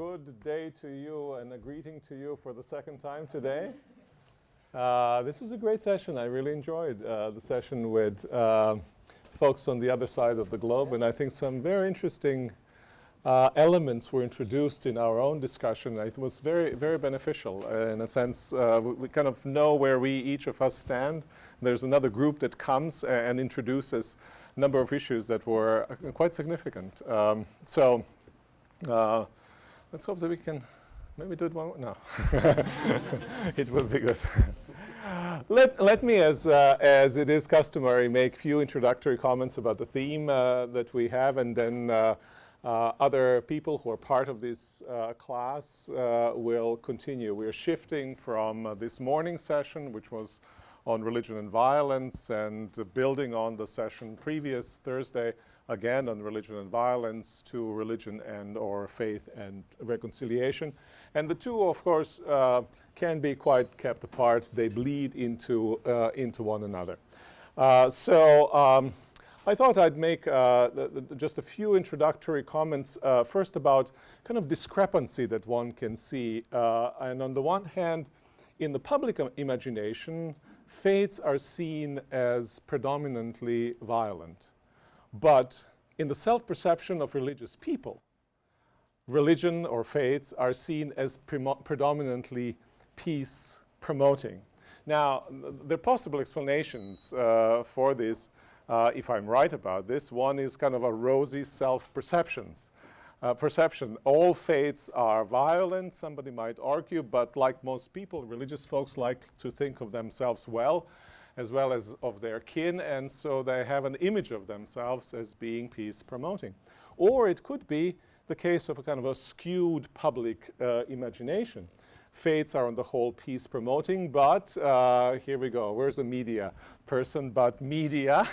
good day to you and a greeting to you for the second time today. This was a great session. I really enjoyed the session with folks on the other side of the globe, and I think some very interesting elements were introduced in our own discussion. It was very, very beneficial. In a sense, we kind of know where each of us stand. There's another group that comes and introduces a number of issues that were quite significant. Let's hope that we can maybe do it one. No, it will be good. Let me, as it is customary, make a few introductory comments about the theme that we have, and then other people who are part of this class will continue. We are shifting from this morning session, which was on religion and violence, and building on the session previous Thursday, again on religion and violence, to religion and or faith and reconciliation. And the two, of course, can be quite kept apart. They bleed into one another. I thought I'd make just a few introductory comments, first about kind of discrepancy that one can see. And on the one hand, in the public imagination, faiths are seen as predominantly violent. But in the self-perception of religious people, religion or faiths are seen as predominantly peace-promoting. Now, there are possible explanations for this, if I'm right about this. One is kind of a rosy self-perception. All faiths are violent, somebody might argue, but like most people, religious folks like to think of themselves well as of their kin, and so they have an image of themselves as being peace-promoting. Or it could be the case of a kind of a skewed public imagination. Faiths are on the whole peace-promoting, but here we go. Where's a media person? But media,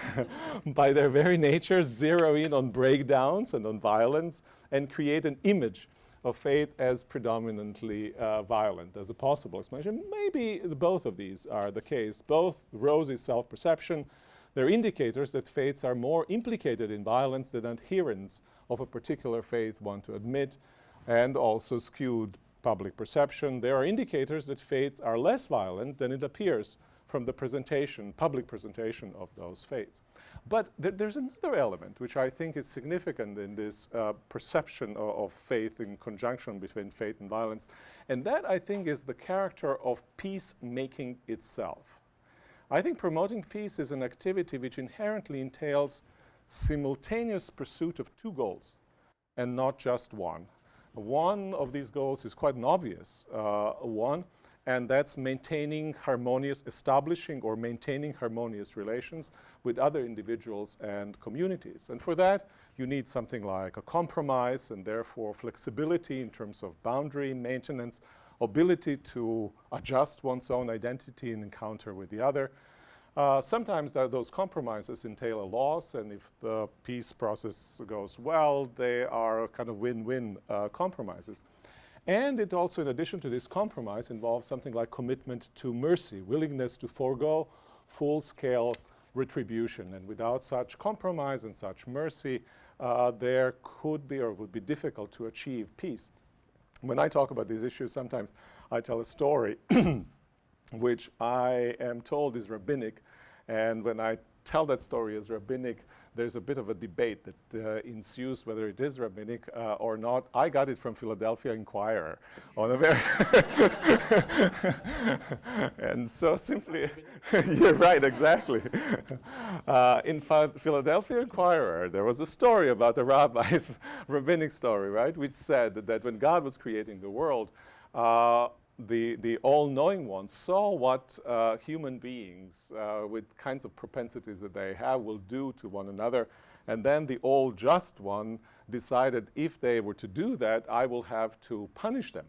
by their very nature, zero in on breakdowns and on violence and create an image of faith as predominantly violent as a possible explanation. Maybe both of these are the case. Both rosy self-perception, they're indicators that faiths are more implicated in violence than adherents of a particular faith want to admit, and also skewed public perception. There are indicators that faiths are less violent than it appears from the public presentation of those faiths. But there's another element which I think is significant in this perception of faith in conjunction between faith and violence, and that I think is the character of peacemaking itself. I think promoting peace is an activity which inherently entails simultaneous pursuit of two goals and not just one. One of these goals is quite an obvious one, and that's establishing or maintaining harmonious relations with other individuals and communities. And for that, you need something like a compromise and therefore flexibility in terms of boundary maintenance, ability to adjust one's own identity in encounter with the other. Sometimes those compromises entail a loss, and if the peace process goes well, they are kind of win-win compromises. And it also, in addition to this compromise, involves something like commitment to mercy, willingness to forego full-scale retribution. And without such compromise and such mercy, there could be or would be difficult to achieve peace. When I talk about these issues, sometimes I tell a story which I am told is rabbinic, and when I tell that story as rabbinic, there's a bit of a debate that ensues whether it is rabbinic or not. I got it from Philadelphia Inquirer on a very and so simply, you're right, exactly. In Philadelphia Inquirer, there was a story about the rabbi's rabbinic story, right, which said that when God was creating the world, the all-knowing one saw what human beings with kinds of propensities that they have will do to one another, and then the all-just one decided if they were to do that, I will have to punish them.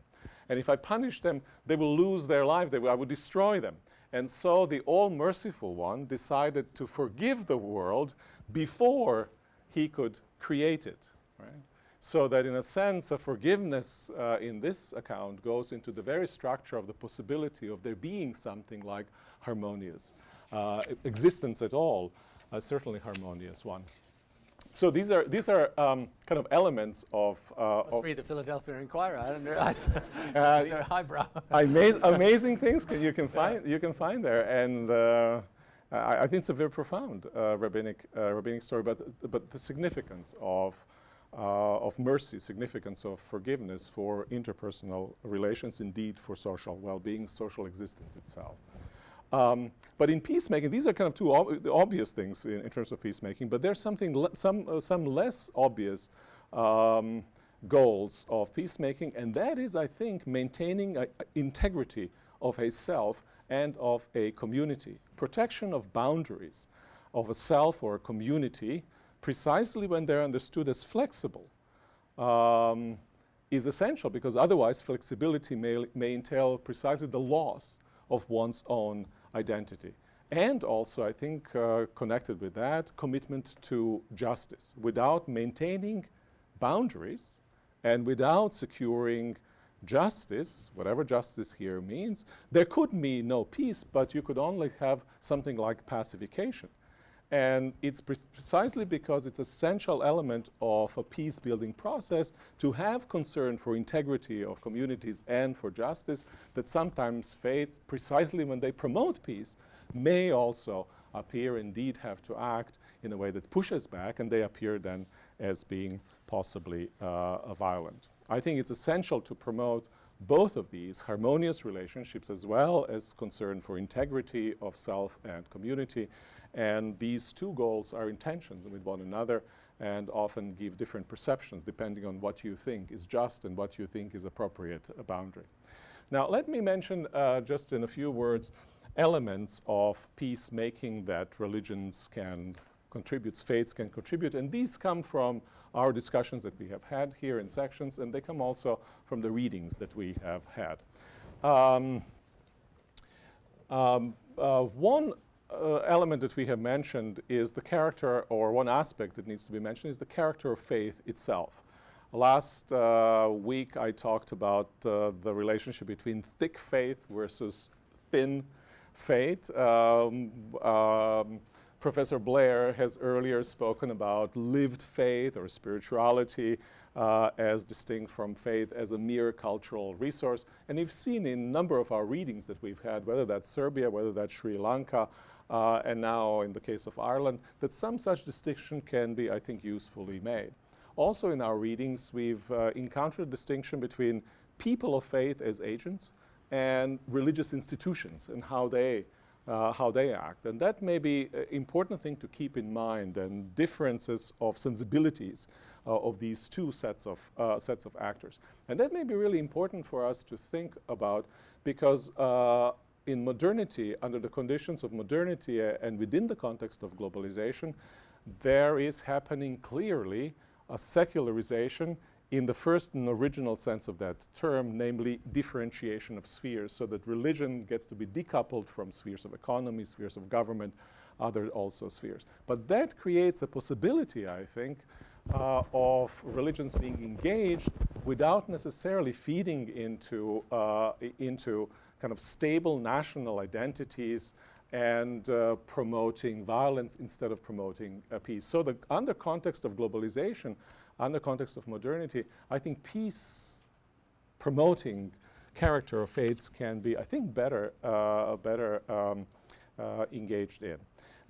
And if I punish them, they will lose their life, I will destroy them. And so the all-merciful one decided to forgive the world before he could create it, right? So that in a sense, a forgiveness in this account goes into the very structure of the possibility of there being something like harmonious existence at all, certainly harmonious one. So these are kind of elements of Read the Philadelphia Inquirer. I don't know. So highbrow. amazing things you can find there, and I think it's a very profound rabbinic story, but the significance of mercy, significance of forgiveness for interpersonal relations, indeed for social well-being, social existence itself. But in peacemaking, these are kind of two obvious things in terms of peacemaking, but there's some less obvious goals of peacemaking, and that is, I think, maintaining integrity of a self and of a community. Protection of boundaries of a self or a community, precisely when they're understood as flexible, is essential, because otherwise flexibility may entail precisely the loss of one's own identity. And also, I think, connected with that, commitment to justice. Without maintaining boundaries and without securing justice, whatever justice here means, there could be no peace, but you could only have something like pacification. And it's precisely because it's an essential element of a peace-building process to have concern for integrity of communities and for justice that sometimes faiths, precisely when they promote peace, may also appear, indeed have to act in a way that pushes back, and they appear then as being possibly violent. I think it's essential to promote both of these harmonious relationships as well as concern for integrity of self and community. And these two goals are in tension with one another and often give different perceptions depending on what you think is just and what you think is appropriate boundary. Now, let me mention just in a few words elements of peacemaking that religions can contribute, faiths can contribute, and these come from our discussions that we have had here in sections, and they come also from the readings that we have had. One element that we have mentioned is the character, or one aspect that needs to be mentioned is the character of faith itself. Last week I talked about the relationship between thick faith versus thin faith. Professor Blair has earlier spoken about lived faith or spirituality as distinct from faith as a mere cultural resource. And you've seen in a number of our readings that we've had, whether that's Serbia, whether that's Sri Lanka, and now in the case of Ireland, that some such distinction can be, I think, usefully made. Also in our readings, we've encountered a distinction between people of faith as agents and religious institutions and how they act. And that may be an important thing to keep in mind, and differences of sensibilities of these two sets of actors. And that may be really important for us to think about, because in modernity, under the conditions of modernity and within the context of globalization, there is happening clearly a secularization in the first and original sense of that term, namely differentiation of spheres, so that religion gets to be decoupled from spheres of economy, spheres of government, other also spheres. But that creates a possibility, I think, of religions being engaged without necessarily feeding into kind of stable national identities and promoting violence instead of promoting peace. So under context of globalization, under context of modernity, I think peace promoting character of faiths can be, I think, better engaged in.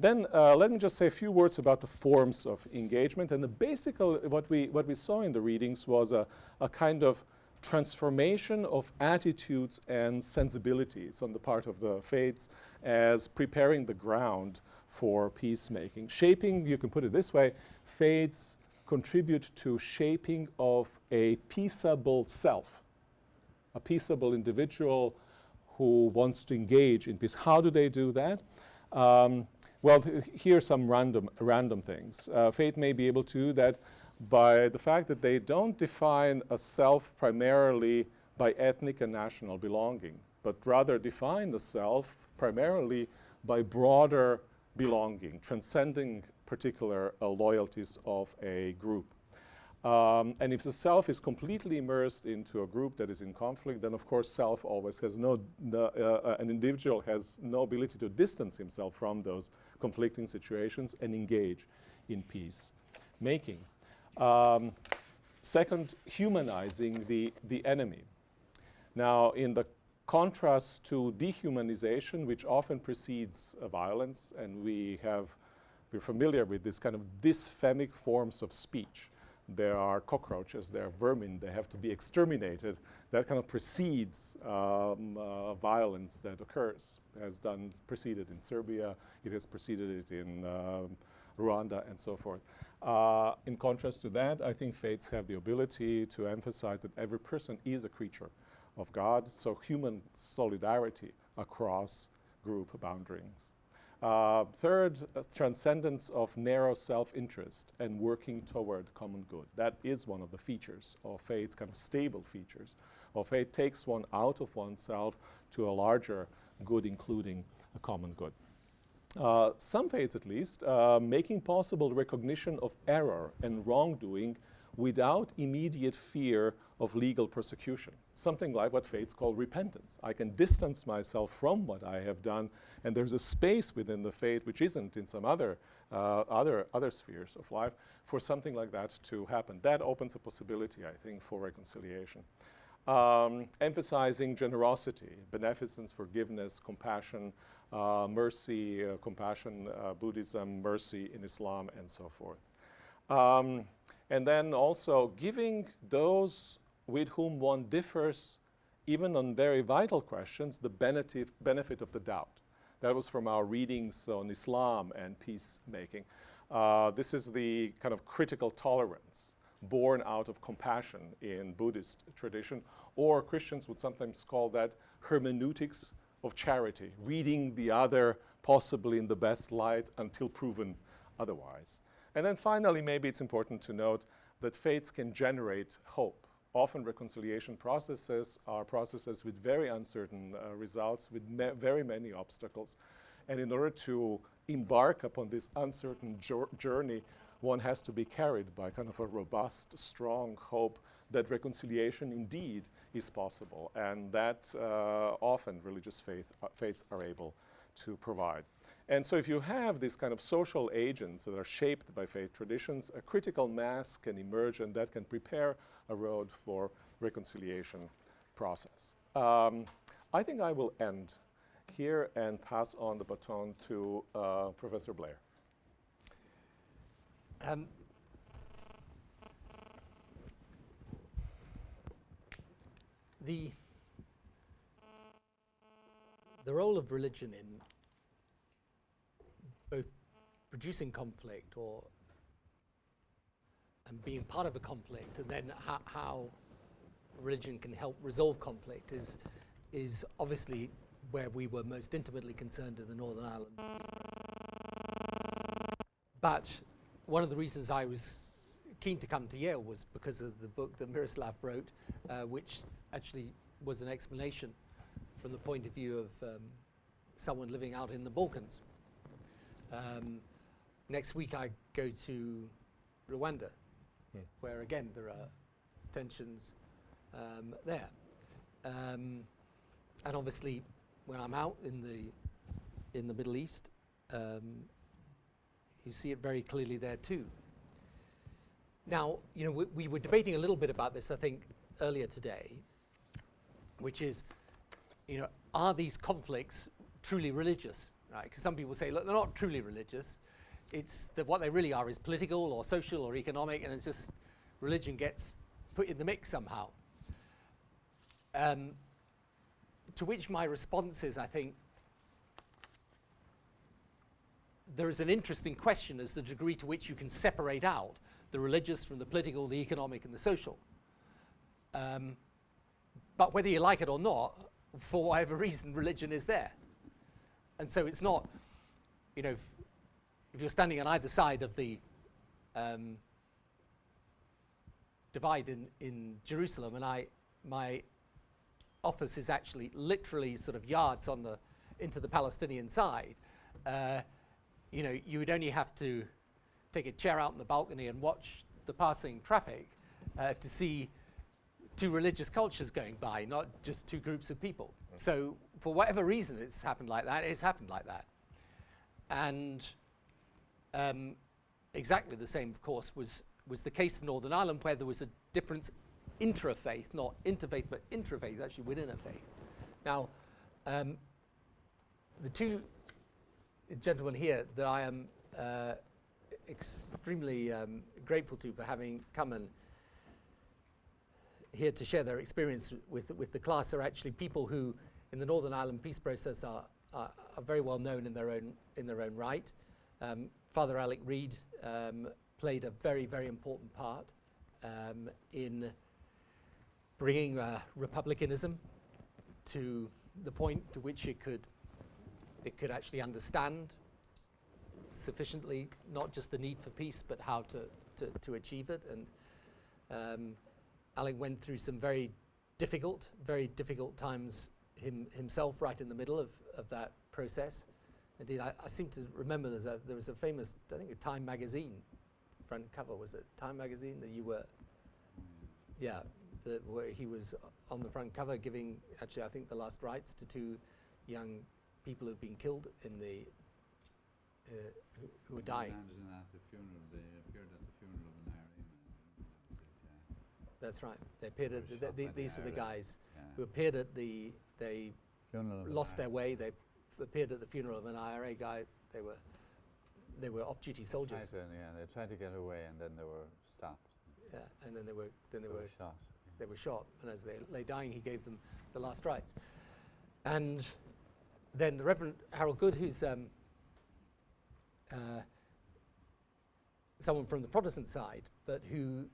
Then let me just say a few words about the forms of engagement. And basically what we saw in the readings was a kind of transformation of attitudes and sensibilities on the part of the faiths as preparing the ground for peacemaking. Shaping, you can put it this way, faiths contribute to shaping of a peaceable self, a peaceable individual who wants to engage in peace. How do they do that? Well, here are some random things. Faith may be able to do that by the fact that they don't define a self primarily by ethnic and national belonging, but rather define the self primarily by broader belonging, transcending particular loyalties of a group. And if the self is completely immersed into a group that is in conflict, then of course self always has an individual has no ability to distance himself from those conflicting situations and engage in peace. making. Second, humanizing the enemy. Now, in the contrast to dehumanization, which often precedes violence, and we're familiar with this kind of dysphemic forms of speech. There are cockroaches, there are vermin, they have to be exterminated. That kind of precedes violence that occurs, has preceded in Serbia, it has preceded it in Rwanda, and so forth. In contrast to that, I think faiths have the ability to emphasize that every person is a creature of God, so human solidarity across group boundaries. Third, transcendence of narrow self-interest and working toward common good. That is one of the features of faith, kind of stable features of faith, takes one out of oneself to a larger good, including a common good. Some faiths, at least, making possible recognition of error and wrongdoing without immediate fear of legal persecution. Something like what faiths call repentance. I can distance myself from what I have done, and there's a space within the faith which isn't in some other spheres of life for something like that to happen. That opens a possibility, I think, for reconciliation. Emphasizing generosity, beneficence, forgiveness, compassion, mercy, compassion, Buddhism, mercy in Islam, and so forth. And then also giving those with whom one differs, even on very vital questions, the benefit of the doubt. That was from our readings on Islam and peacemaking. This is the kind of critical tolerance born out of compassion in Buddhist tradition, or Christians would sometimes call that hermeneutics of charity, reading the other possibly in the best light until proven otherwise. And then finally, maybe it's important to note that faiths can generate hope. Often reconciliation processes are processes with very uncertain results, with very many obstacles. And in order to embark upon this uncertain journey, one has to be carried by kind of a robust, strong hope that reconciliation indeed is possible, and that often religious faiths are able to provide. And so if you have these kind of social agents that are shaped by faith traditions, a critical mass can emerge, and that can prepare a road for reconciliation process. I think I will end here and pass on the baton to Professor Blair. The role of religion in both producing conflict and being part of a conflict, and then how religion can help resolve conflict is obviously where we were most intimately concerned in the Northern Ireland. But one of the reasons I was keen to come to Yale was because of the book that Miroslav wrote, which actually was an explanation from the point of view of someone living out in the Balkans. Next week I go to Rwanda, where again there are tensions there. And obviously when I'm out in the Middle East, you see it very clearly there too. Now, you know, we were debating a little bit about this, I think, earlier today, which is, you know, are these conflicts truly religious, right? Because some people say, look, they're not truly religious. It's that what they really are is political or social or economic, and it's just religion gets put in the mix somehow. To which my response is, I think, there is an interesting question as to the degree to which you can separate out the religious from the political, the economic, and the social. But whether you like it or not, for whatever reason, religion is there. And so it's not, you know, if you're standing on either side of the divide in Jerusalem, and my office is actually literally sort of yards into the Palestinian side, you know, you would only have to take a chair out on the balcony and watch the passing traffic to see two religious cultures going by, not just two groups of people. So for whatever reason it's happened like that, it's happened like that. And exactly the same, of course, was the case in Northern Ireland, where there was a difference intra-faith, not interfaith, but intra-faith, actually within a faith. Now, the two gentlemen here that I am extremely grateful to for having come and here to share their experience with the class are actually people who, in the Northern Ireland peace process, are very well known in their own right. Father Alec Reid played a very, very important part in bringing republicanism to the point to which it could actually understand sufficiently not just the need for peace, but how to achieve it. And Alec went through some very difficult times himself, right in the middle of that process. Indeed, I seem to remember there was a famous, I think, a Time magazine front cover. Was it Time magazine that you were? Yeah, where he was on the front cover giving, actually, I think, the last rites to two young people who'd been killed in the who were dying. At the funeral, they appeared at the funeral of an IRA man. That's right. They appeared at these were the guys who Yeah. appeared at they Funeral of an lost their IRA. way. They appeared at the funeral of an IRA guy. They were off-duty soldiers. They tried to get away, and then they were stopped. Yeah, and then they were shot. They were shot, and as they lay dying, he gave them the last rites. And then the Reverend Harold Good, who's someone from the Protestant side, but who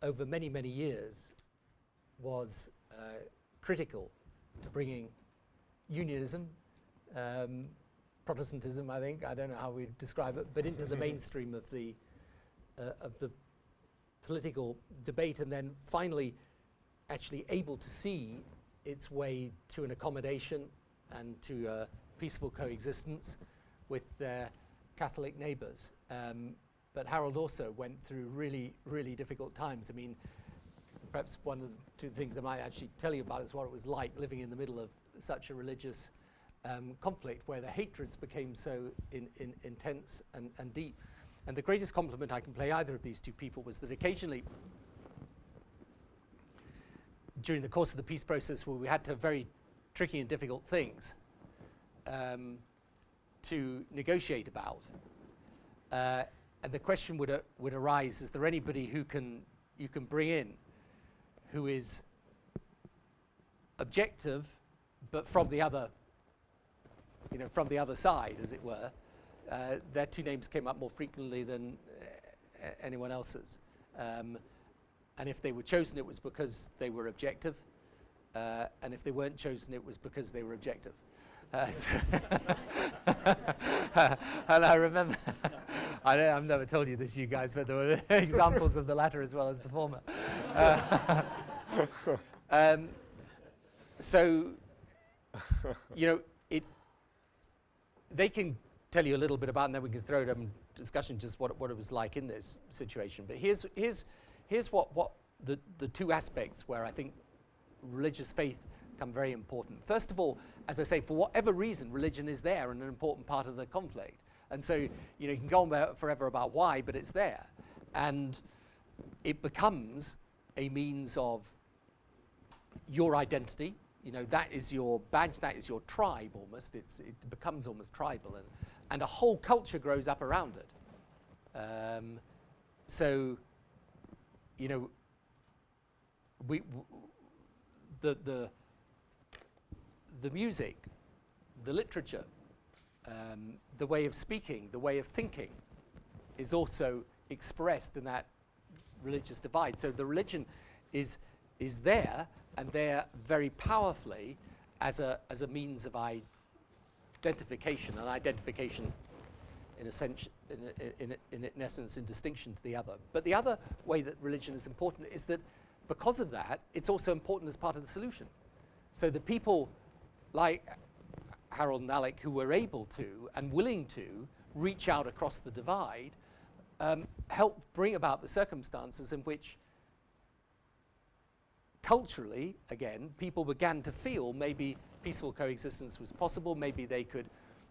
over many, many years was critical to bringing unionism, Protestantism, I think, I don't know how we describe it, but into the mainstream of the political debate, and then finally actually able to see its way to an accommodation and to a peaceful coexistence with their Catholic neighbours. But Harold also went through really, really difficult times. I mean, perhaps one of the two things I might actually tell you about is what it was like living in the middle of such a religious conflict where the hatreds became so intense and deep. And the greatest compliment I can pay either of these two people was that occasionally, during the course of the peace process, where we had to have very tricky and difficult things to negotiate about, and the question would arise: is there anybody you can bring in who is objective, but from the other, from the other side, as it were? Their two names came up more frequently than anyone else's. And if they were chosen, it was because they were objective. And if they weren't chosen, it was because they were objective. And I remember, I've never told you this, you guys, but there were examples of the latter as well as the former. So, they can tell you a little bit about, and then we can throw it up in discussion just what it was like in this situation. But here's what the two aspects where I think religious faith become very important. First of all, as I say, for whatever reason, religion is there and an important part of the conflict. And so, you can go on forever about why, but it's there. And it becomes a means of your identity. That is your badge, that is your tribe almost. It becomes almost tribal. And a whole culture grows up around it. So, the music, the literature, the way of speaking, the way of thinking is also expressed in that religious divide. So the religion is there, and there very powerfully as a means of identification, and identification in essence in distinction to the other. But the other way that religion is important is that because of that, it's also important as part of the solution. So the people like Harold and Alec who were able to and willing to reach out across the divide help bring about the circumstances in which culturally, again, people began to feel maybe peaceful coexistence was possible, maybe they could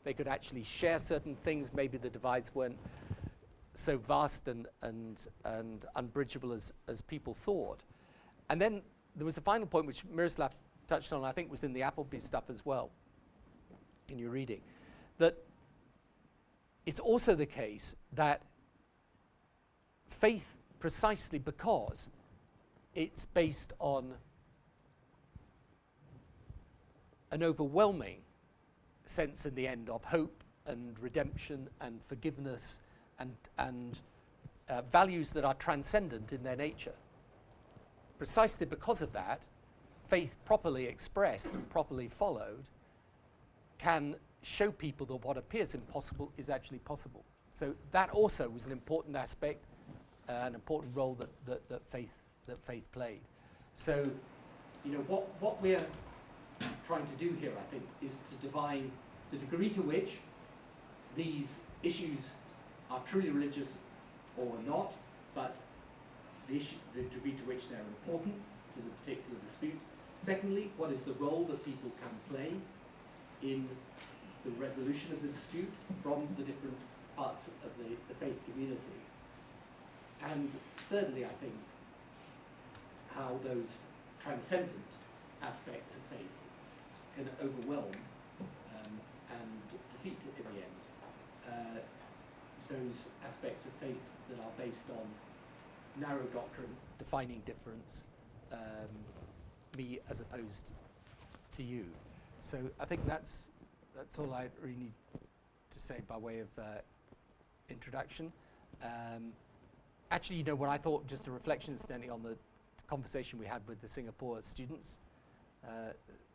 They could actually share certain things. Maybe the divides weren't so vast and unbridgeable as people thought. And then there was a final point which Miroslav touched on, I think was in the Appleby stuff as well, in your reading, that it's also the case that faith, precisely because it's based on an overwhelming sense in the end of hope and redemption and forgiveness and values that are transcendent in their nature. Precisely because of that, faith properly expressed and properly followed can show people that what appears impossible is actually possible. So that also was an important aspect, an important role that faith played. So, you know, what we're trying to do here, I think, is to define the degree to which these issues are truly religious or not, but the degree to which they're important to the particular dispute. Secondly, what is the role that people can play in the resolution of the dispute from the different parts of the faith community. And thirdly, I think, how those transcendent aspects of faith can overwhelm and defeat, in the end, those aspects of faith that are based on narrow doctrine, defining difference, me as opposed to you. So I think that's all I really need to say by way of introduction. Actually, you know, what I thought, just a reflection incidentally on the conversation we had with the Singapore students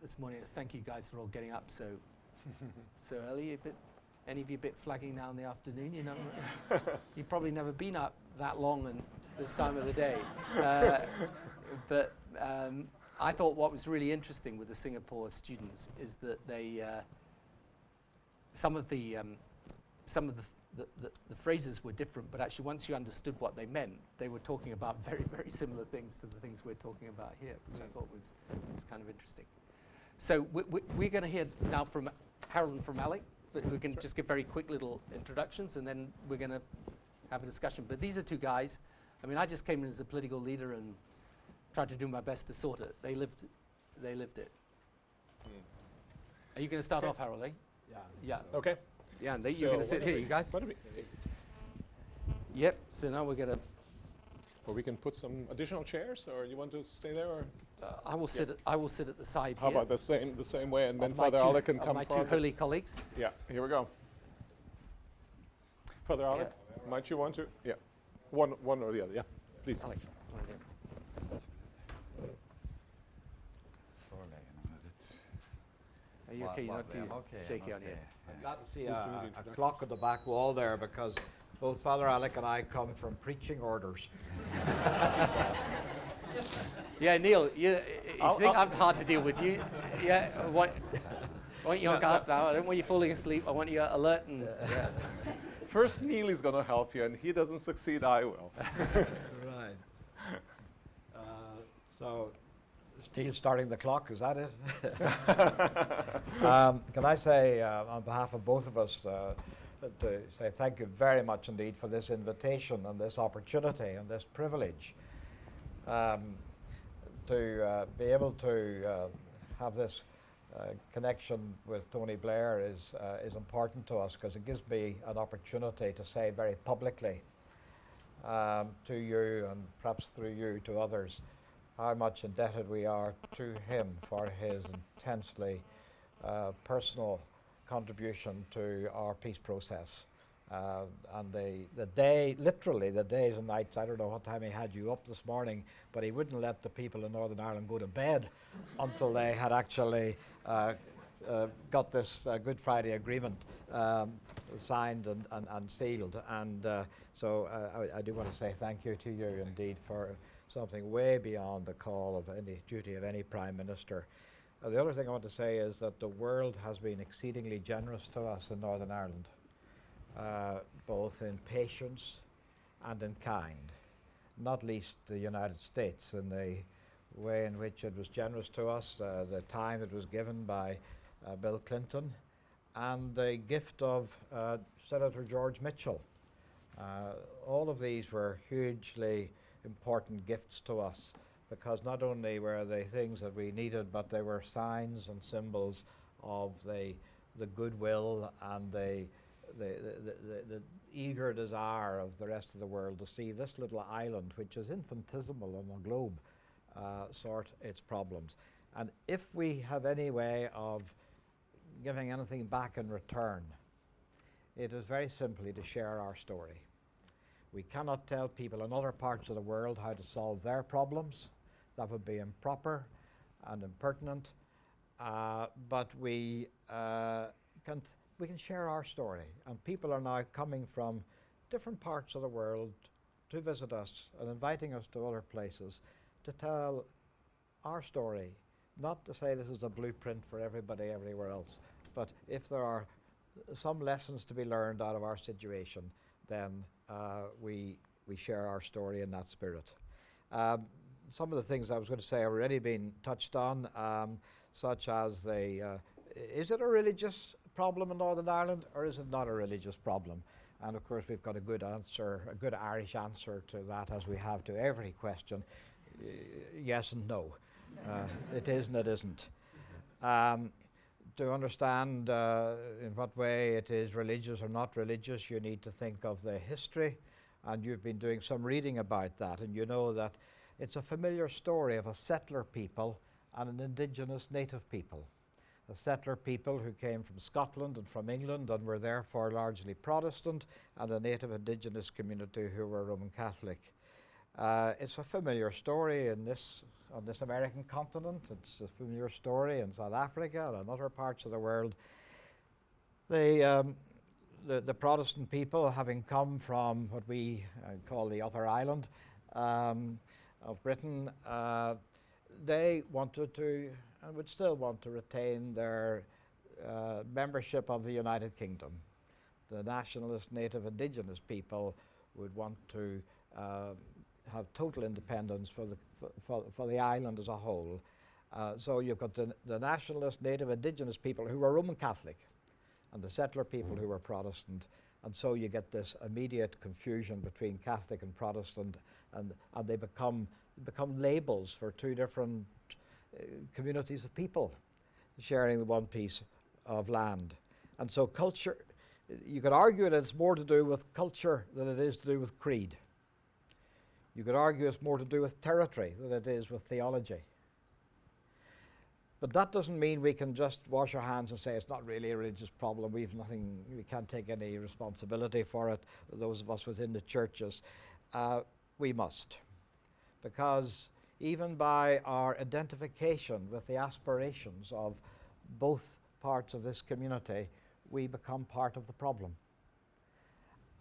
this morning. Thank you guys for all getting up so early. Any of you a bit flagging now in the afternoon? You know, you've probably never been up that long and this time of the day. But I thought what was really interesting with the Singapore students is that they some of the phrases were different, but actually once you understood what they meant, they were talking about very, very similar things to the things we're talking about here, which I thought was kind of interesting. So we're going to hear now from Harold and from Alec. We can just give very quick little introductions, and then we're going to have a discussion. But these are two guys. I mean, I just came in as a political leader and tried to do my best to sort it. They lived it. Are you going to start off, Harold? Yeah. Okay. Yeah, and you're going to sit here, you guys. Yep. So now we're going to. Or we can put some additional chairs, or you want to stay there, or I will sit. I will sit at the side. How here about the same way, and then of Father Alec can of come my forward. two holy colleagues. Yeah, here we go. Father Alec, might you want to? Yeah, one or the other. Yeah, please. Alec, one of you. Are you okay? You're not too shaky on here. I'm glad to see Who's doing the a introduction? clock on the back wall there, because both Father Alec and I come from preaching orders. Yeah, Neil, you think I'm hard to deal with. You, yeah. I want you on guard now. I don't want you falling asleep. I want you alert and. Yeah. First, Neil is going to help you, and he doesn't succeed, I will. Right. So, Neil starting the clock, is that it? Can I say, on behalf of both of us, to say thank you very much indeed for this invitation and this opportunity and this privilege to be able to have this connection with Tony Blair is important to us, because it gives me an opportunity to say very publicly to you, and perhaps through you to others, how much indebted we are to him for his intensely personal contribution to our peace process. And the day, literally the days and nights, I don't know what time he had you up this morning, but he wouldn't let the people in Northern Ireland go to bed until they had actually got this Good Friday agreement signed and sealed. And so I do want to say thank you to you indeed for something way beyond the call of any duty of any Prime Minister. The other thing I want to say is that the world has been exceedingly generous to us in Northern Ireland, both in patience and in kind, not least the United States in the way in which it was generous to us, the time it was given by Bill Clinton, and the gift of Senator George Mitchell. All of these were hugely important gifts to us, because not only were they things that we needed, but they were signs and symbols of the goodwill and the eager desire of the rest of the world to see this little island, which is infinitesimal on the globe, sort its problems. And if we have any way of giving anything back in return, it is very simply to share our story. We cannot tell people in other parts of the world how to solve their problems. That would be improper and impertinent. But we can share our story. And people are now coming from different parts of the world to visit us and inviting us to other places to tell our story. Not to say this is a blueprint for everybody everywhere else, but if there are some lessons to be learned out of our situation, then we share our story in that spirit. Some of the things I was going to say have already been touched on, such as is it a religious problem in Northern Ireland, or is it not a religious problem? And of course we've got a good answer, a good Irish answer to that, as we have to every question. Yes and no. It is and it isn't. To understand in what way it is religious or not religious, you need to think of the history, and you've been doing some reading about that, and you know that it's a familiar story of a settler people and an indigenous native people. A settler people who came from Scotland and from England and were therefore largely Protestant, and a native indigenous community who were Roman Catholic. It's a familiar story on this American continent. It's a familiar story in South Africa and in other parts of the world. The Protestant people, having come from what we call the other island of Britain, they wanted to, and would still want to, retain their membership of the United Kingdom. The nationalist native indigenous people would want to have total independence for the island as a whole. So you've got the nationalist native indigenous people who were Roman Catholic, and the settler people who were Protestant, and so you get this immediate confusion between Catholic and Protestant, and they become labels for two different communities of people sharing the one piece of land. And so culture, you could argue that it's more to do with culture than it is to do with creed. You could argue it's more to do with territory than it is with theology. But that doesn't mean we can just wash our hands and say it's not really a religious problem. We can't take any responsibility for it, those of us within the churches. We must. Because even by our identification with the aspirations of both parts of this community, we become part of the problem.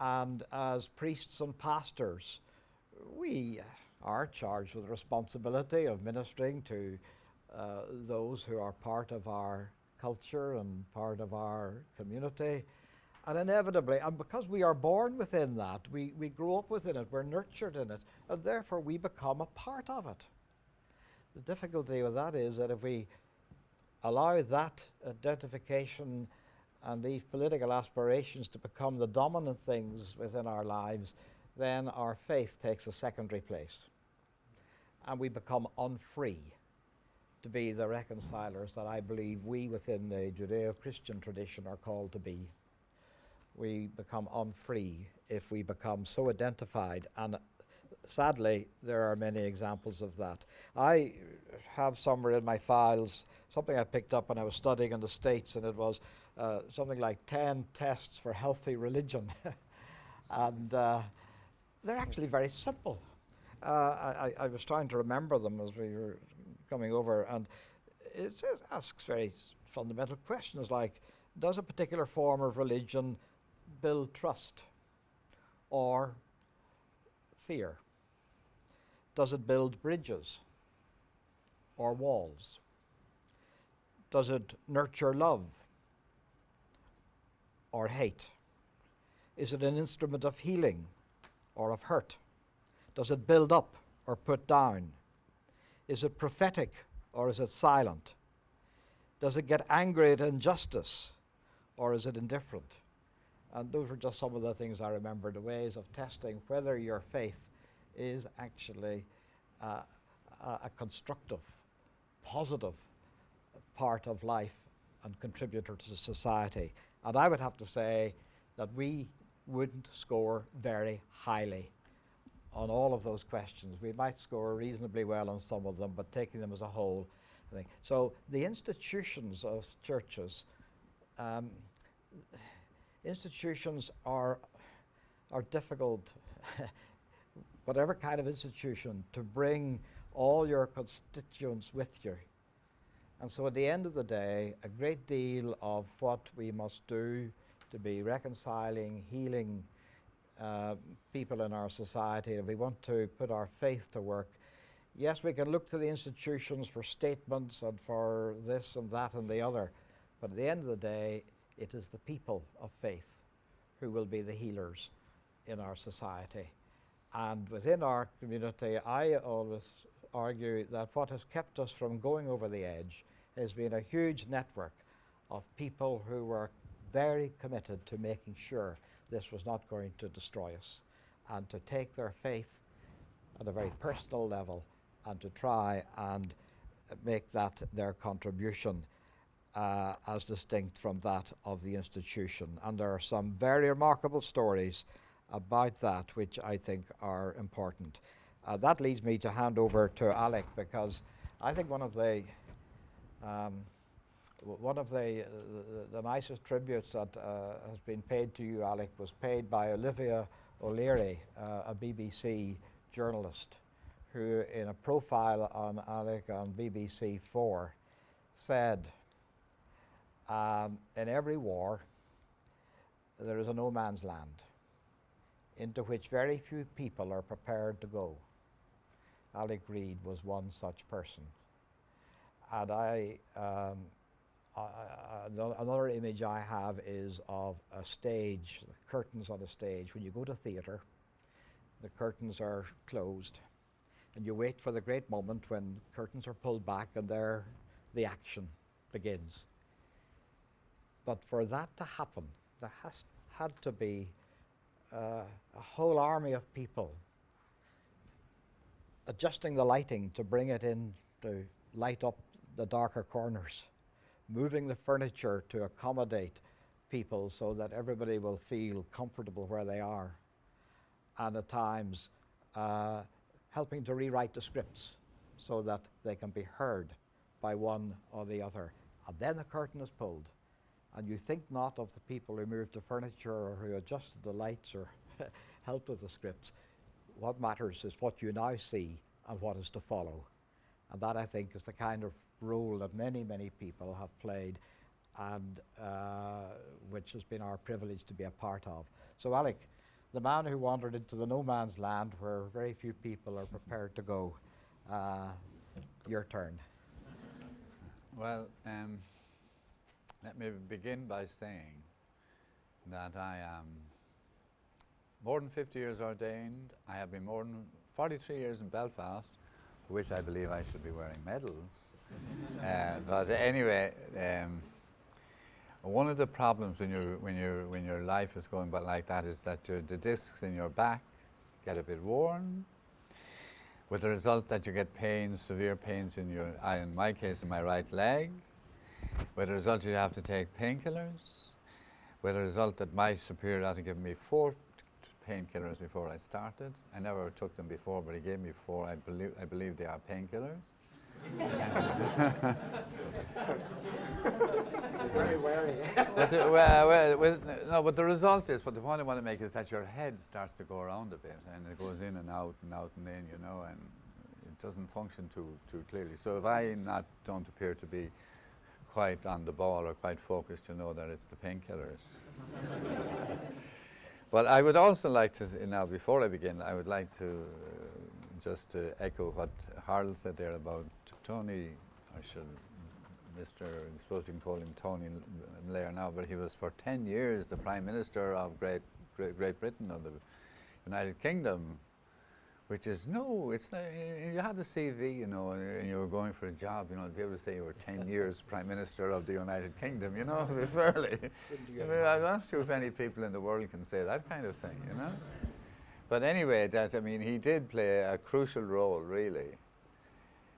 And as priests and pastors, we are charged with the responsibility of ministering to those who are part of our culture and part of our community. And inevitably, and because we are born within that, we grow up within it, we're nurtured in it, and therefore we become a part of it. The difficulty with that is that if we allow that identification and these political aspirations to become the dominant things within our lives, then our faith takes a secondary place. And we become unfree to be the reconcilers that I believe we within the Judeo-Christian tradition are called to be. We become unfree if we become so identified, and sadly there are many examples of that. I have somewhere in my files something I picked up when I was studying in the States, and it was something like 10 tests for healthy religion. And they're actually very simple. I was trying to remember them as we were coming over, and it asks very fundamental questions like, does a particular form of religion build trust or fear? Does it build bridges or walls? Does it nurture love or hate? Is it an instrument of healing or of hurt? Does it build up or put down? Is it prophetic or is it silent? Does it get angry at injustice or is it indifferent? And those were just some of the things I remember, the ways of testing whether your faith is actually a constructive, positive part of life and contributor to society. And I would have to say that we wouldn't score very highly on all of those questions. We might score reasonably well on some of them, but taking them as a whole, I think. So the institutions of churches, institutions are difficult, whatever kind of institution, to bring all your constituents with you. And so at the end of the day, a great deal of what we must do to be reconciling, healing people in our society, if we want to put our faith to work, yes, we can look to the institutions for statements and for this and that and the other, but at the end of the day, it is the people of faith who will be the healers in our society. And within our community, I always argue that what has kept us from going over the edge has been a huge network of people who were very committed to making sure this was not going to destroy us, and to take their faith at a very personal level and to try and make that their contribution as distinct from that of the institution. And there are some very remarkable stories about that which I think are important. That leads me to hand over to Alec, because I think one of the nicest tributes that has been paid to you, Alec, was paid by Olivia O'Leary, a BBC journalist, who in a profile on Alec on BBC 4 said, in every war there is a no man's land into which very few people are prepared to go. Alec Reid was one such person. And another image I have is of a stage, the curtains on a stage. When you go to theatre, the curtains are closed, and you wait for the great moment when curtains are pulled back and there the action begins. But for that to happen, there had to be a whole army of people adjusting the lighting to bring it in to light up the darker corners, moving the furniture to accommodate people so that everybody will feel comfortable where they are, and at times helping to rewrite the scripts so that they can be heard by one or the other. And then the curtain is pulled, and you think not of the people who moved the furniture or who adjusted the lights or helped with the scripts. What matters is what you now see and what is to follow. And that, I think, is the kind of role that many, many people have played, and which has been our privilege to be a part of. So Alec, the man who wandered into the no man's land where very few people are prepared to go, your turn. Well, let me begin by saying that I am more than 50 years ordained. I have been more than 43 years in Belfast, for which I believe I should be wearing medals. But anyway, one of the problems when your life is going by like that is that the discs in your back get a bit worn, with the result that you get pains, severe pains in my case, in my right leg, with the result you have to take painkillers, with the result that my superior had to give me 4 painkillers before I started. I never took them before, but he gave me 4. I believe they are painkillers. Very wary. But the result is, but the point I want to make is that your head starts to go around a bit, and it goes in and out and in, you know, and it doesn't function too clearly. So if I don't appear to be quite on the ball or quite focused, you know that it's the painkillers. But I would also like to, now before I begin, I would like to just echo what Harold said there about Tony. I'm supposed you can call him Tony Blair now, but he was for 10 years the Prime Minister of Great Britain, of the United Kingdom, which is, no, it's not, you you had a CV, you know, and you were going for a job, you know, to be able to say you were 10 years Prime Minister of the United Kingdom, you know, fairly. I mean, I'm not sure if any people in the world can say that kind of thing, you know. But anyway, I mean, he did play a crucial role, really,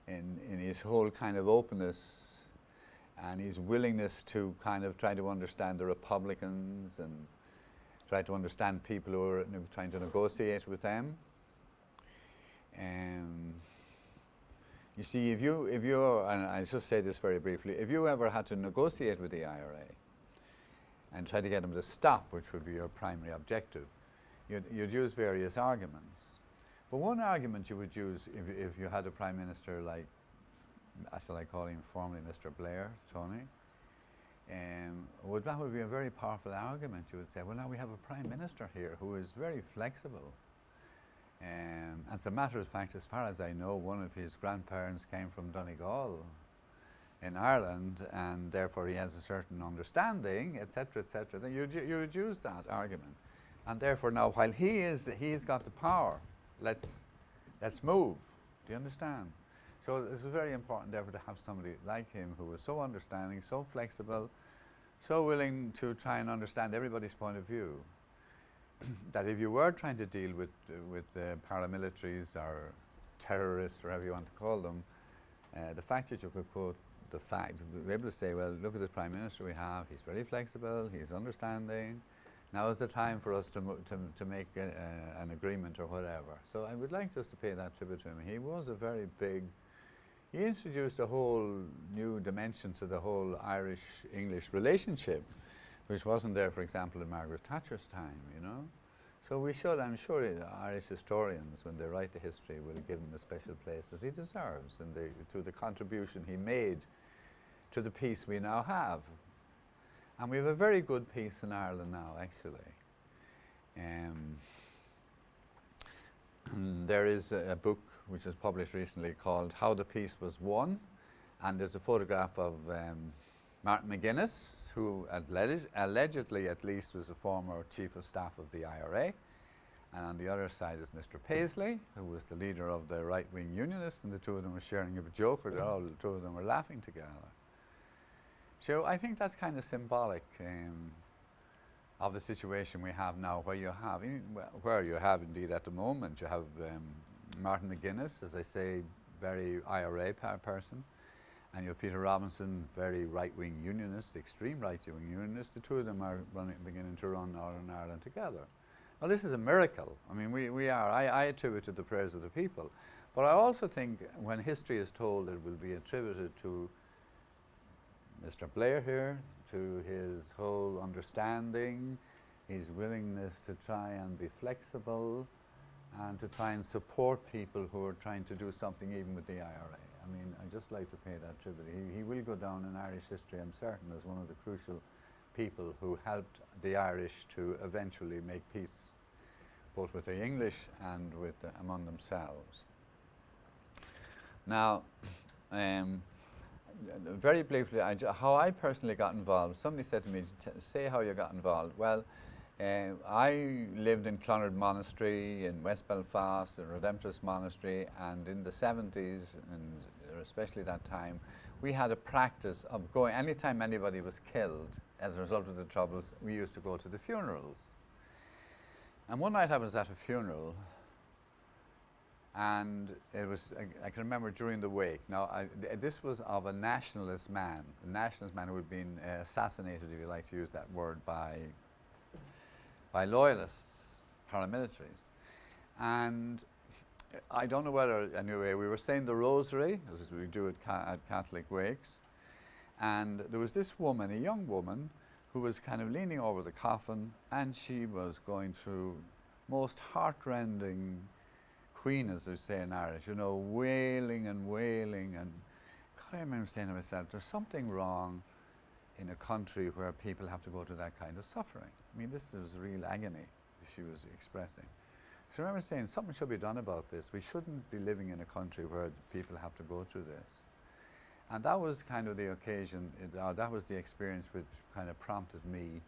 in his whole kind of openness and his willingness to kind of try to understand the Republicans and try to understand people who are trying to negotiate with them. You see, if you, and I'll just say this very briefly, if you ever had to negotiate with the IRA and try to get them to stop, which would be your primary objective, you'd use various arguments. But one argument you would use if you had a Prime Minister like, shall I call him formerly Mr. Blair, Tony, that would be a very powerful argument. You would say, well, now we have a Prime Minister here who is very flexible. As a matter of fact, as far as I know, one of his grandparents came from Donegal in Ireland, and therefore he has a certain understanding, etc., etc. Then you would use that argument, and therefore now, while he's got the power, let's move. Do you understand? So it's very important, therefore, to have somebody like him who was so understanding, so flexible, so willing to try and understand everybody's point of view. That if you were trying to deal with paramilitaries or terrorists, whatever you want to call them, the fact that you could quote the fact, be able to say, well, look at the Prime Minister we have, he's very flexible, he's understanding, now is the time for us to make an agreement or whatever. So I would like just to pay that tribute to him. He was a very big, he introduced a whole new dimension to the whole Irish-English relationship, which wasn't there, for example, in Margaret Thatcher's time, you know. So we should, I'm sure Irish historians, when they write the history, will give him a special place as he deserves, and to the contribution he made to the peace we now have. And we have a very good peace in Ireland now, actually. There is a book which was published recently called How the Peace Was Won, and there's a photograph of Martin McGuinness, who allegedly at least was a former chief of staff of the IRA, and on the other side is Mr. Paisley, who was the leader of the right-wing unionists, and the two of them were sharing a joke, or the two of them were laughing together. So I think that's kind of symbolic of the situation we have now, where you have indeed at the moment, you have Martin McGuinness, as I say, very IRA person, and you have Peter Robinson, very right-wing unionist, extreme right-wing unionist. The two of them are beginning to run Northern Ireland together. Well, this is a miracle. I mean, I attribute it to the prayers of the people. But I also think when history is told, it will be attributed to Mr. Blair here, to his whole understanding, his willingness to try and be flexible, and to try and support people who are trying to do something even with the IRA. I mean, I just like to pay that tribute. He will go down in Irish history, I'm certain, as one of the crucial people who helped the Irish to eventually make peace, both with the English and with among themselves. Now, very briefly, how I personally got involved. Somebody said to me, say how you got involved. Well, I lived in Clonard Monastery in West Belfast, the Redemptorist Monastery, and in the 70s, and especially that time, we had a practice of going, anytime anybody was killed as a result of the Troubles, we used to go to the funerals. And one night I was at a funeral, and it was, I can remember during the wake. Now, this was of a nationalist man who had been assassinated, if you like to use that word, by loyalists, paramilitaries. And I don't know whether, anyway, we were saying the rosary, as we do at Catholic wakes, and there was this woman, a young woman, who was kind of leaning over the coffin, and she was going through most heartrending queen, as they say in Irish, you know, wailing and wailing. And God, I remember saying to myself, there's something wrong in a country where people have to go to that kind of suffering. I mean, this is real agony she was expressing. So I remember saying, something should be done about this. We shouldn't be living in a country where people have to go through this. And that was kind of the occasion, that was the experience which kind of prompted me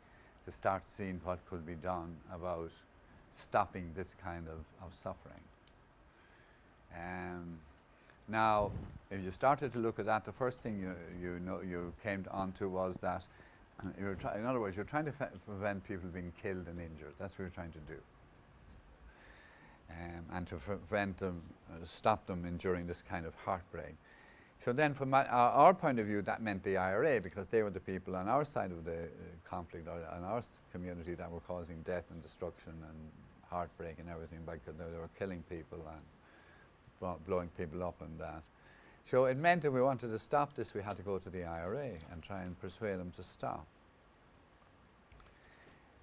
to start seeing what could be done about stopping this kind of suffering. Now, if you started to look at that, the first thing you came onto was that in other words, you're trying to prevent people being killed and injured. That's what you're trying to do. And to prevent them, stop them enduring this kind of heartbreak. So then from our point of view, that meant the IRA, because they were the people on our side of the conflict, or on our community, that were causing death and destruction and heartbreak and everything, because they were killing people and blowing people up and that. So it meant that we wanted to stop this, we had to go to the IRA and try and persuade them to stop.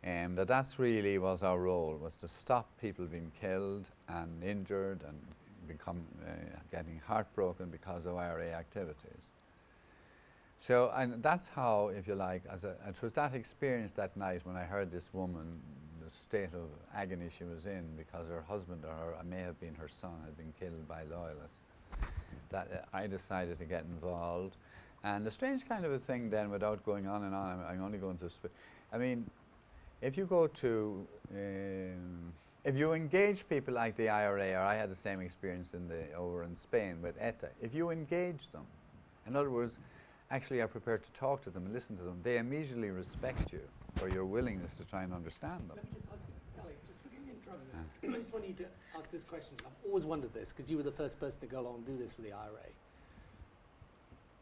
And that's really was our role, was to stop people being killed and injured and getting heartbroken because of IRA activities. So, and that's how, if you like, it was that experience that night when I heard this woman, the state of agony she was in because her husband, or may have been her son, had been killed by loyalists, that I decided to get involved. And the strange kind of a thing then, without going on and on, I'm only going to, I mean, if you go to, if you engage people like the IRA, or I had the same experience over in Spain with ETA, if you engage them, in other words, actually are prepared to talk to them and listen to them, they immediately respect you for your willingness to try and understand them. Let me just ask you, Alec, just forgive me interrupting. I just want you to ask this question. I've always wondered this, because you were the first person to go along and do this with the IRA.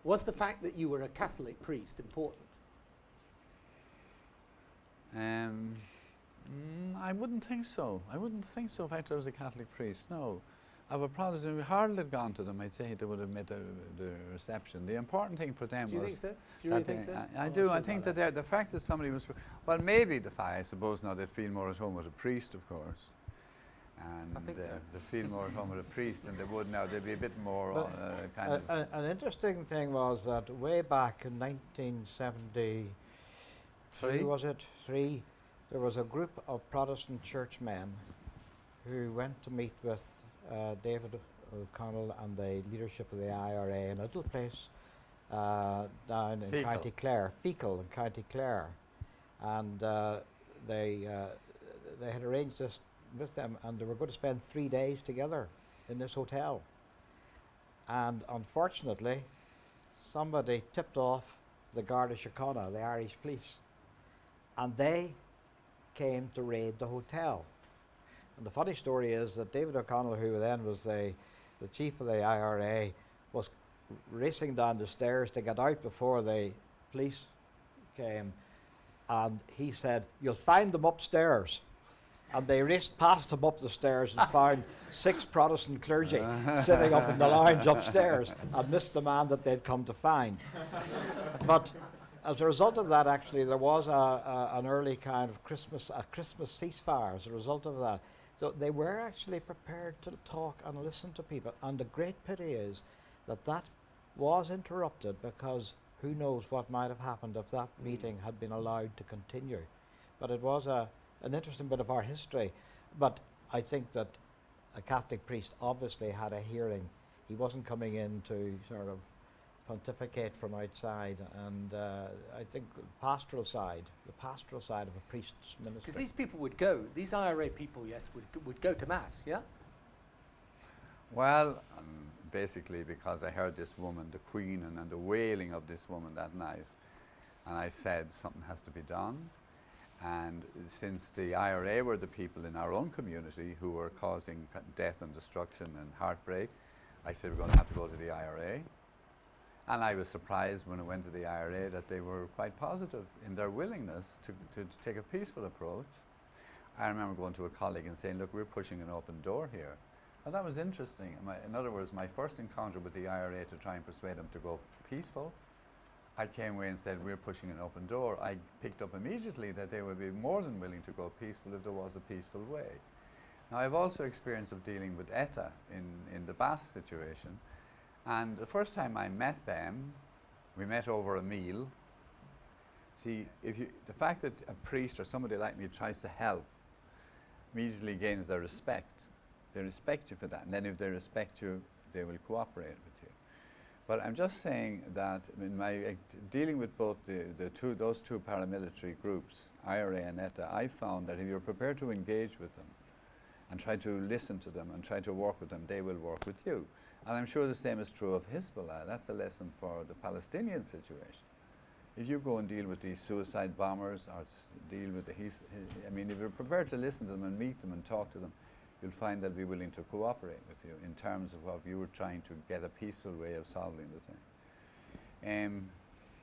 Was the fact that you were a Catholic priest important? I wouldn't think so. I wouldn't think so if I was a Catholic priest, no. Of a Protestant, if Harold had gone to them, I'd say they would have made the reception. The important thing for them was... Do you think so? Do you really think so? I do. I think that the fact that somebody was... Well, maybe the fact, I suppose now, they'd feel more at home with a priest, of course. And I think so. they feel more at home with a priest than they would now. They'd be a bit more kind of... An interesting thing was that way back in 1973, was it? There was a group of Protestant churchmen who went to meet with David O'Connell and the leadership of the IRA in a little place down in County Clare, Fecal in County Clare, and they had arranged this with them, and they were going to spend 3 days together in this hotel. And unfortunately, somebody tipped off the Garda Síochána, the Irish police, and they came to raid the hotel. And the funny story is that David O'Connell, who then was the chief of the IRA, was racing down the stairs to get out before the police came, and he said, "You'll find them upstairs." And they raced past him up the stairs and found 6 Protestant clergy sitting up in the lounge upstairs, and missed the man that they'd come to find. But as a result of that, actually, there was an early kind of Christmas ceasefire as a result of that. So they were actually prepared to talk and listen to people. And the great pity is that that was interrupted, because who knows what might have happened if that meeting had been allowed to continue. But it was an interesting bit of our history. But I think that a Catholic priest obviously had a hearing. He wasn't coming in to sort of pontificate from outside, and I think the pastoral side of a priest's ministry. Because these people would go, these IRA people, yes, would go to Mass, yeah? Well, basically because I heard this woman, the Queen, and the wailing of this woman that night, and I said something has to be done. And since the IRA were the people in our own community who were causing death and destruction and heartbreak, I said we're going to have to go to the IRA. And I was surprised when I went to the IRA that they were quite positive in their willingness to take a peaceful approach. I remember going to a colleague and saying, look, we're pushing an open door here. And that was interesting. In other words, my first encounter with the IRA to try and persuade them to go peaceful, I came away and said, we're pushing an open door. I picked up immediately that they would be more than willing to go peaceful if there was a peaceful way. Now, I've also experience of dealing with ETA in the Basque situation. And the first time I met them, we met over a meal. See, the fact that a priest or somebody like me tries to help immediately gains their respect. They respect you for that. And then if they respect you, they will cooperate with you. But I'm just saying that in my dealing with both those two paramilitary groups, IRA and ETA, I found that if you're prepared to engage with them and try to listen to them and try to work with them, they will work with you. And I'm sure the same is true of Hezbollah. That's a lesson for the Palestinian situation. If you go and deal with these suicide bombers or deal with I mean, if you're prepared to listen to them and meet them and talk to them, you'll find they'll be willing to cooperate with you in terms of what you were trying to get a peaceful way of solving the thing.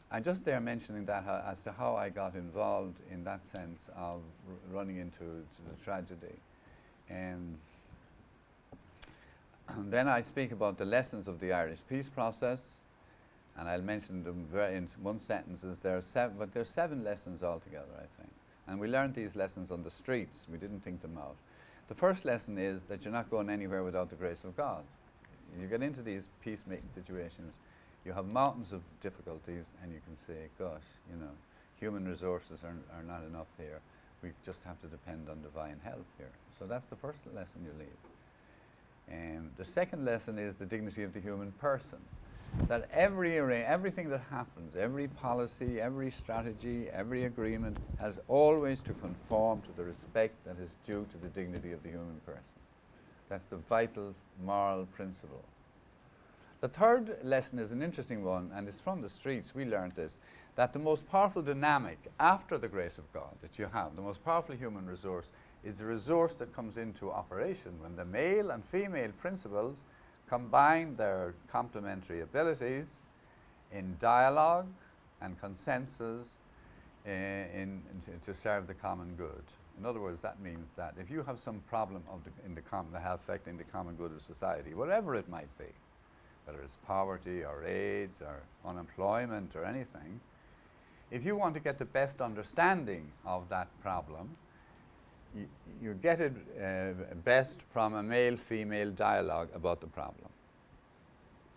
I'm just there mentioning that as to how I got involved in that sense of running into the tragedy. And then I speak about the lessons of the Irish peace process, and I'll mention them in one sentence. There are 7 lessons altogether, I think. And we learned these lessons on the streets. We didn't think them out. The first lesson is that you're not going anywhere without the grace of God. You get into these peacemaking situations, you have mountains of difficulties, and you can say, gosh, you know, human resources are not enough here. We just have to depend on divine help here. So that's the first lesson you leave. The second lesson is the dignity of the human person. That everything that happens, every policy, every strategy, every agreement has always to conform to the respect that is due to the dignity of the human person. That's the vital moral principle. The third lesson is an interesting one, and it's from the streets. We learned this, that the most powerful dynamic after the grace of God that you have, the most powerful human resource, is the resource that comes into operation when the male and female principles combine their complementary abilities in dialogue and consensus to serve the common good. In other words, that means that if you have some problem affecting the common good of society, whatever it might be, whether it's poverty or AIDS or unemployment or anything, if you want to get the best understanding of that problem, you get it best from a male-female dialogue about the problem.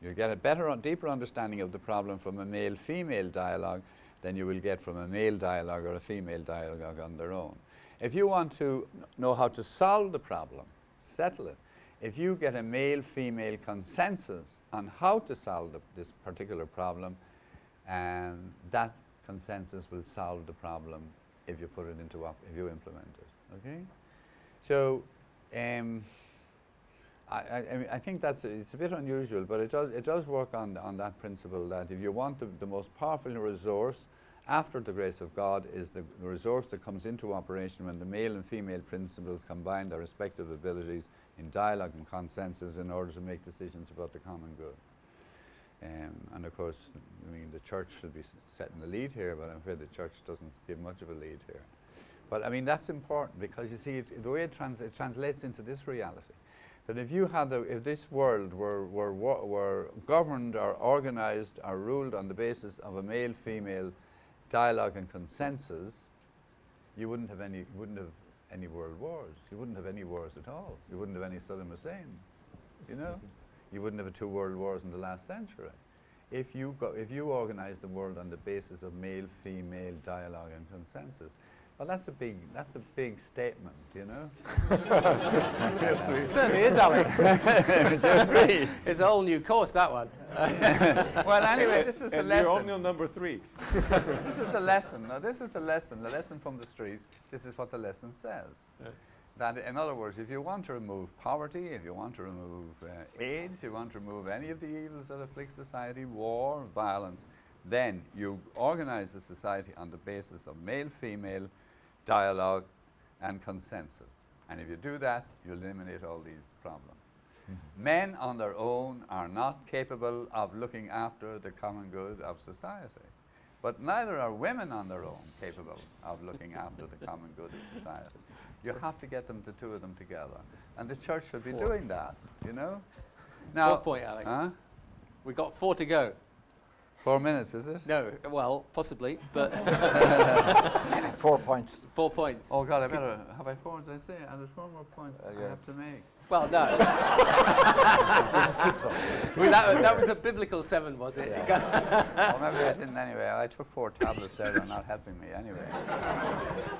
You get a better, deeper understanding of the problem from a male-female dialogue than you will get from a male dialogue or a female dialogue on their own. If you want to know how to solve the problem, settle it, if you get a male-female consensus on how to solve this particular problem, that consensus will solve the problem if you put it into if you implement it. Okay, so I think it's a bit unusual, but it does work on that principle that if you want the most powerful resource after the grace of God is the resource that comes into operation when the male and female principles combine their respective abilities in dialogue and consensus in order to make decisions about the common good. And of course, I mean, the church should be setting the lead here, but I'm afraid the church doesn't give much of a lead here. But I mean, that's important because you see, the way it translates into this reality, that if this world were governed or organized or ruled on the basis of a male-female dialogue and consensus, you wouldn't have any world wars. You wouldn't have any wars at all. You wouldn't have any Saddam Husseins, you know? You wouldn't have 2 world wars in the last century. If you organize the world on the basis of male-female dialogue and consensus. Well, that's a big statement, you know. Yes, it certainly is, Alec. Do you agree? It's a whole new course, that one. Well, anyway, this is the lesson. You're only on number 3. This is the lesson. Now, this is the lesson from the streets. This is what the lesson says. Yeah. That, in other words, if you want to remove poverty, if you want to remove AIDS, you want to remove any of the evils that afflict society, war, violence, then you organize the society on the basis of male-female dialogue and consensus. And if you do that, you eliminate all these problems. Mm-hmm. Men on their own are not capable of looking after the common good of society. But neither are women on their own capable of looking after the common good of society. You have to get the 2 of them together. And the church should be doing that, you know? Now, 4th point, Alec. We've got 4 to go. 4 minutes, is it? No, well, possibly, but 4 points. 4 points. Oh God, have I 4? Did I say? And there's 4 more points I have to make. Well, no. that was a biblical 7, was it? Yeah. Well, maybe I didn't anyway. I took 4 tablets there. They're not helping me anyway.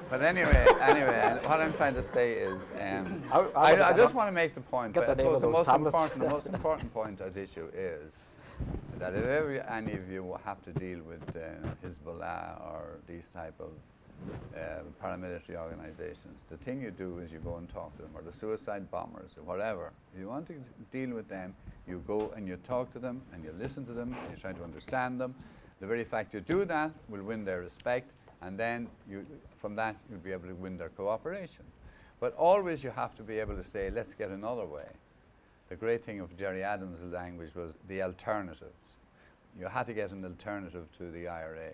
But anyway, what I'm trying to say is, I just want to make the point. But I suppose the most important point at issue is that if any of you have to deal with Hezbollah or these type of paramilitary organizations. The thing you do is you go and talk to them, or the suicide bombers, or whatever. If you want to deal with them, you go and you talk to them, and you listen to them, and you try to understand them. The very fact you do that will win their respect, and then from that you'll be able to win their cooperation. But always you have to be able to say, let's get another way. The great thing of Gerry Adams' language was the alternatives. You had to get an alternative to the IRA.